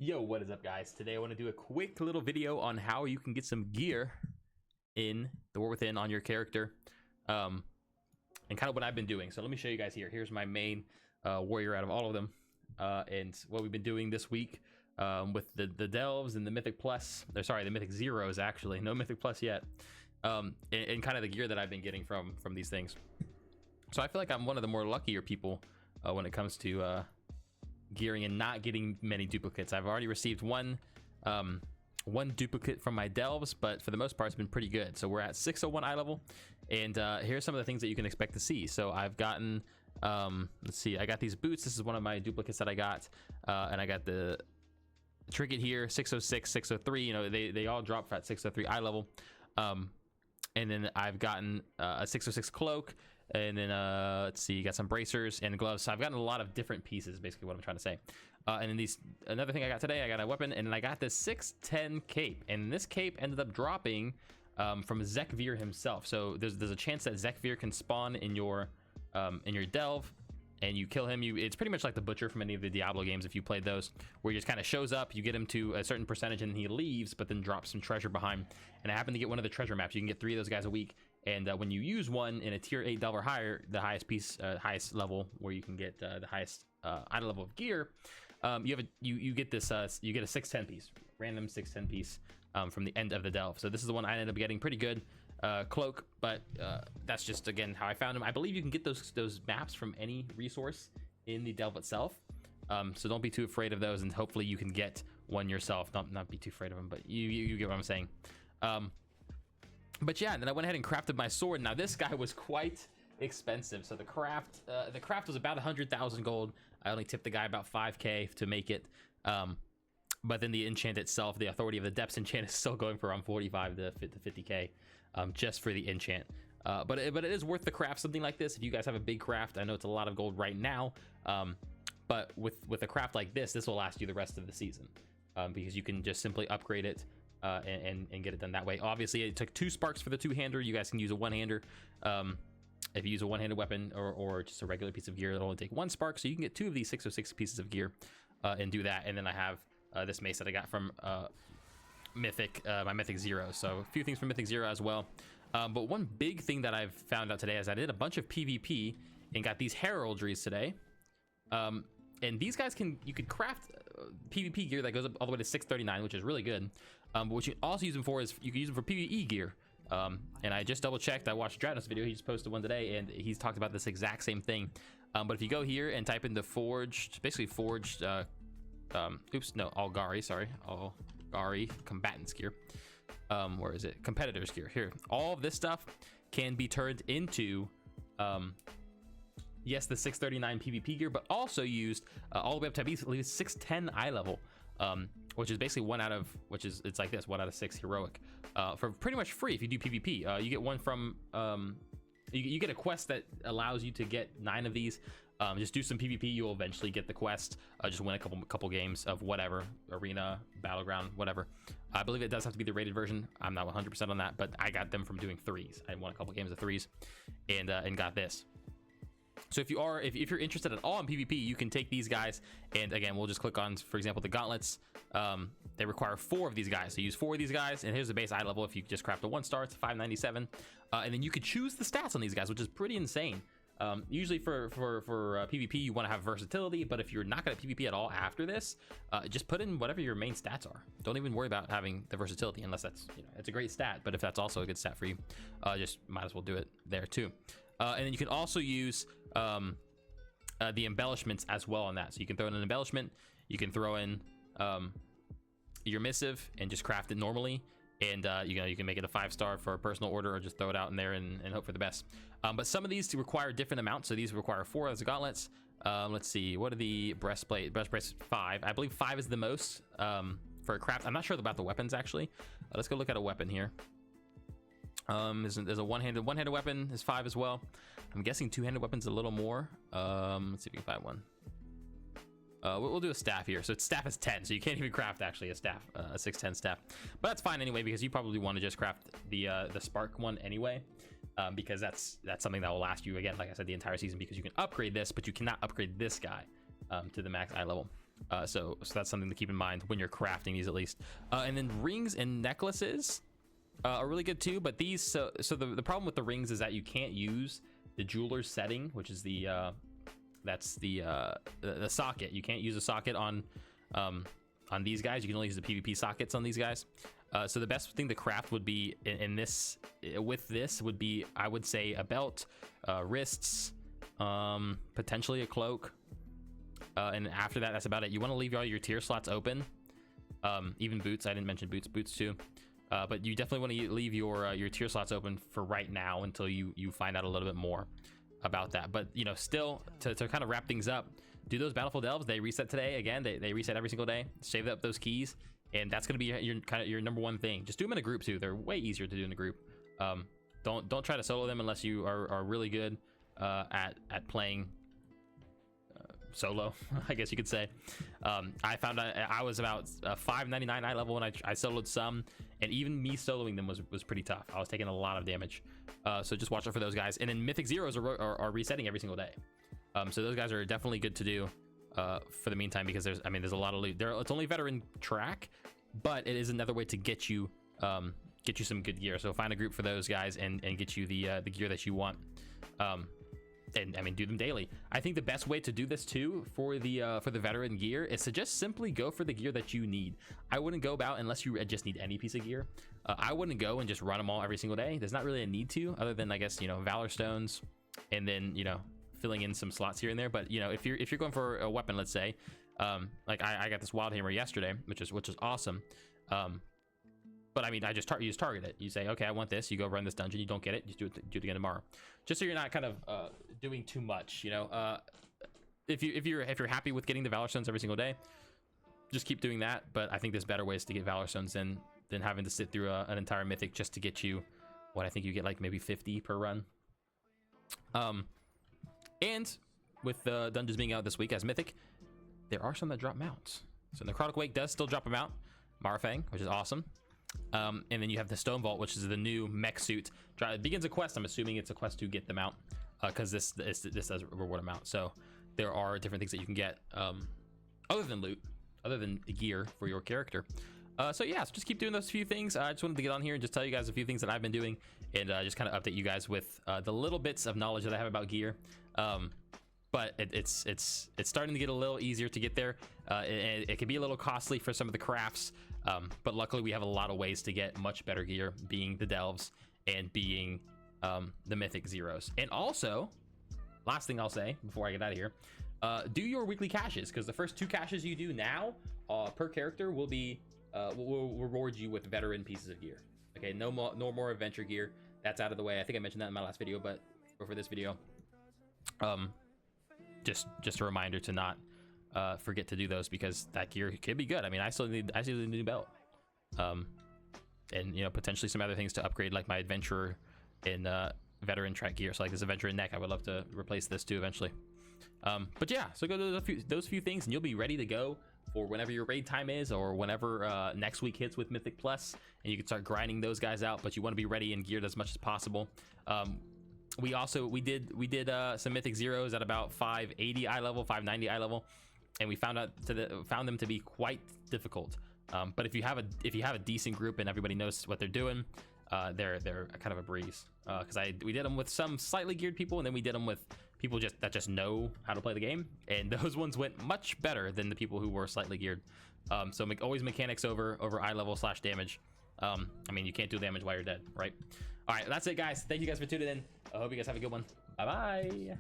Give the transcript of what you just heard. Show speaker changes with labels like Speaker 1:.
Speaker 1: Yo, what is up, guys? Today I want to do a quick little video on how you can get some gear in the War Within on your character, and kind of what I've been doing. So let me show you guys here. Here's my main warrior out of all of them, and what we've been doing this week with the Delves and the Mythic Plus. Or sorry, the Mythic Zeros actually, no Mythic Plus yet, and kind of the gear that I've been getting from these things. So I feel like I'm one of the more luckier people when it comes to gearing and not getting many duplicates. I've already received one duplicate from my Delves, but for the most part it's been pretty good. So we're at 601 eye level, and here's some of the things that you can expect to see. So I've gotten let's see, I got these boots. This is one of my duplicates that I got, and I got the trinket here, 606, 603. You know, they all drop at 603 eye level, and then I've gotten a 606 cloak. And then let's see, you got some bracers and gloves. So I've gotten a lot of different pieces, basically what I'm trying to say. And then another thing I got today, I got a weapon, and then I got this 610 cape, and this cape ended up dropping from Zekvir himself. So there's a chance that Zekvir can spawn in your delve, and you kill him. It's pretty much like the butcher from any of the Diablo games if you played those, where he just kind of shows up, you get him to a certain percentage, and then he leaves, but then drops some treasure behind. And I happened to get one of the treasure maps. You can get 3 of those guys a week. And when you use one in a tier 8 delve or higher, the highest piece, highest level where you can get the highest item level of gear, you get this you get a 610 piece, random 610 piece from the end of the delve. So this is the one I ended up getting, pretty good cloak, but that's just again how I found them. I believe you can get those maps from any resource in the delve itself, so don't be too afraid of those, and hopefully you can get one yourself. Not be too afraid of them, but you get what I'm saying. But yeah, and then I went ahead and crafted my sword. Now this guy was quite expensive, so the craft was about 100,000 gold. I only tipped the guy about 5k to make it, but then the enchant itself, the Authority of the Depths enchant, is still going for around 45 to 50k just for the enchant. But it is worth the craft, something like this. If you guys have a big craft, I know it's a lot of gold right now, but with a craft like this will last you the rest of the season, because you can just simply upgrade it and get it done that way. Obviously it took 2 sparks for the 2-hander. You guys can use a 1-hander. If you use a 1-handed weapon or just a regular piece of gear, it'll only take 1 spark, so you can get 2 of these 606 pieces of gear and do that. And then I have this mace that I got from Mythic, my Mythic Zero. So a few things from Mythic Zero as well. But one big thing that I've found out today is I did a bunch of PvP and got these heraldries today. And these guys you could craft PvP gear that goes up all the way to 639, which is really good. But what you can also use them for is you can use them for PvE gear. And I just double checked. I watched Dranos' video. He just posted one today, and he's talked about this exact same thing. But if you go here and type in the forged, basically forged, Algari, sorry, Algari combatants gear. Where is it? Competitors gear. Here, all of this stuff can be turned into, yes, the 639 PvP gear, but also used all the way up to at least 610 eye level, which is basically it's like this, 1 out of 6 heroic, for pretty much free if you do PvP. You get one from, you get a quest that allows you to get 9 of these. Just do some PvP, you'll eventually get the quest. Just win a couple games of whatever, arena, battleground, whatever. I believe it does have to be the rated version. I'm not 100% on that, but I got them from doing 3s. I won a couple games of 3s and got this. So if you're interested at all in PvP, you can take these guys, and again, we'll just click on, for example, the gauntlets. They require 4 of these guys, so use 4 of these guys, and here's the base eye level. If you just craft a 1-star, it's 597, and then you could choose the stats on these guys, which is pretty insane. Usually for PvP, you want to have versatility, but if you're not going to PvP at all after this, just put in whatever your main stats are. Don't even worry about having the versatility unless that's, it's a great stat, but if that's also a good stat for you, just might as well do it there too. And then you can also use the embellishments as well on that. So you can throw in an embellishment, you can throw in your missive and just craft it normally, and you can make it a 5-star for a personal order, or just throw it out in there and hope for the best. But some of these require different amounts, so these require 4 as gauntlets. Let's see, what are the breastplates? 5. I believe 5 is the most for a craft. I'm not sure about the weapons actually. Let's go look at a weapon here. There's a one-handed weapon is 5 as well. I'm guessing 2-handed weapons a little more. Let's see if we can find one. We'll do a staff here. So staff is 10, so you can't even craft actually a staff, a 610 staff. But that's fine anyway, because you probably want to just craft the spark one anyway, because that's something that will last you, again, like I said, the entire season, because you can upgrade this, but you cannot upgrade this guy to the max eye level. So that's something to keep in mind when you're crafting these, at least. And then rings and necklaces are really good too, but these, so the problem with the rings is that you can't use the jeweler's setting, which is the that's the socket. You can't use a socket on these guys. You can only use the PvP sockets on these guys. So the best thing to craft would be with this would be, I would say, a belt, wrists, potentially a cloak, and after that, that's about it. You want to leave all your tier slots open, even boots. I didn't mention boots too, but you definitely want to leave your tier slots open for right now until you find out a little bit more about that. But you know, still to kind of wrap things up, do those Battlefield Elves. They reset today again. They reset every single day. Save up those keys, and that's gonna be your number one thing. Just do them in a group too. They're way easier to do in a group. Don't try to solo them unless you are really good at playing solo, I guess you could say. I found I was about 599 eye level when I soloed some, and even me soloing them was pretty tough. I was taking a lot of damage, so just watch out for those guys. And then Mythic Zeros are resetting every single day, so those guys are definitely good to do for the meantime, because there's a lot of loot there. It's only veteran track, but it is another way to get you some good gear. So find a group for those guys and get you the gear that you want. And do them daily. I think the best way to do this too for the veteran gear is to just simply go for the gear that you need. I wouldn't go about, unless you just need any piece of gear, I wouldn't go and just run them all every single day. There's not really a need to, other than, I guess, Valor Stones, and then filling in some slots here and there. But if you're going for a weapon, let's say, like I got this Wild Hammer yesterday, which is awesome. But I just you just target it. You say, okay, I want this. You go run this dungeon. You don't get it, you do it again tomorrow, just so you're not kind of doing too much. If you're happy with getting the Valor Stones every single day, just keep doing that. But I think there's better ways to get Valor Stones than having to sit through an entire mythic just to get you what I think you get, like maybe 50 per run. And with the dungeons being out this week as mythic, there are some that drop mounts. So the Necrotic Wake does still drop a mount, Marfang, which is awesome. And then you have the Stone Vault, which is the new mech suit. It begins a quest. I'm assuming it's a quest to get them out, because this does reward them out. So there are different things that you can get, other than loot, other than gear for your character. So yeah, so just keep doing those few things. I just wanted to get on here and just tell you guys a few things that I've been doing, and just kind of update you guys with the little bits of knowledge that I have about gear. But it's starting to get a little easier to get there. It can be a little costly for some of the crafts, but luckily we have a lot of ways to get much better gear, being the Delves and being the Mythic Zeros. And also, last thing I'll say before I get out of here, do your weekly caches, because the first 2 caches you do now per character will reward you with veteran pieces of gear. Okay, no more adventure gear. That's out of the way. I think I mentioned that in my last video, but for this video, just a reminder to not forget to do those, because that gear could be good. I still need a new belt, and potentially some other things to upgrade, like my adventurer and veteran track gear. So like this adventurer neck, I would love to replace this too eventually. But yeah, so go do those few things, and you'll be ready to go for whenever your raid time is, or whenever next week hits with Mythic Plus, and you can start grinding those guys out. But you want to be ready and geared as much as possible. We did some Mythic Zeros at about 580 eye level, 590 eye level, and we found them to be quite difficult. But if you have a decent group and everybody knows what they're doing, they're kind of a breeze. Because we did them with some slightly geared people, and then we did them with people that just know how to play the game, and those ones went much better than the people who were slightly geared. So always mechanics over eye level / damage. You can't do damage while you're dead, right? All right, that's it, guys. Thank you guys for tuning in. I hope you guys have a good one. Bye bye.